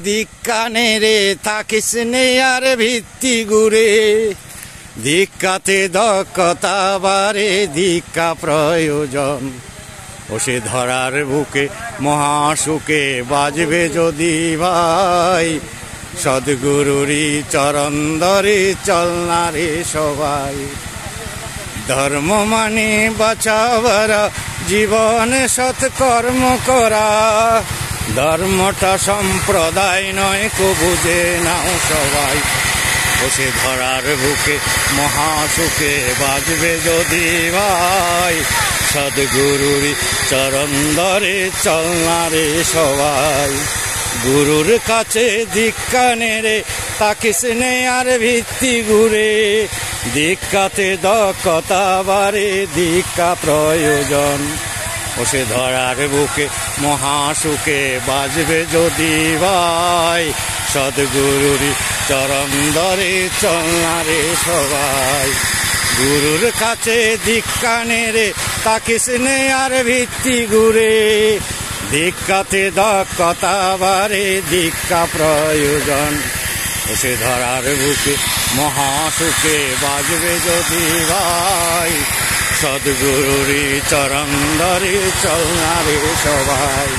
দীক্ষানে রে থাকিস নে আর ভিত্তি গুরে, দীক্ষাতে দক্ষতা বারে দীক্ষা প্রয়োজন। ও সে ধরার বুকে মহাসুখে বাজবে যদি ভাই, সদ্গুরুরই চরণ ধরে চল না রে সবাই। ধর্ম মানে বাঁচাবার জীবনে সৎকর্ম করা, ধর্মটা সম্প্রদায় নয় কো বুঝে নাও সবাই। বসে ধরার বুকে মহাসুখে বাজবে যদি ভাই, সদ্গুরুরই চরণ ধরে চল না রে সবাই। গুরুর কাছে দীক্ষা নে রে তাকিস নে আর ভিত্তি গুরে, দীক্ষাতে দক্ষতা বারে দীক্ষা প্রয়োজন। বসে ধরার বুকে মহাসুখে বাজবে যদি ভাই, সদ্গুরুরই চরণ ধরে চল না রে সবাই। গুরুর কাছে দীক্ষা নে রে তাকিস নে আর ভিত্তি গুরে, দীক্ষাতে দক্ষতা বারে দীক্ষা প্রয়োজন। বসে ধরার বুকে মহাসুখে বাজবে যদি ভাই, সদ্গুরুরই চরণ ধরে চল না রে সবাই।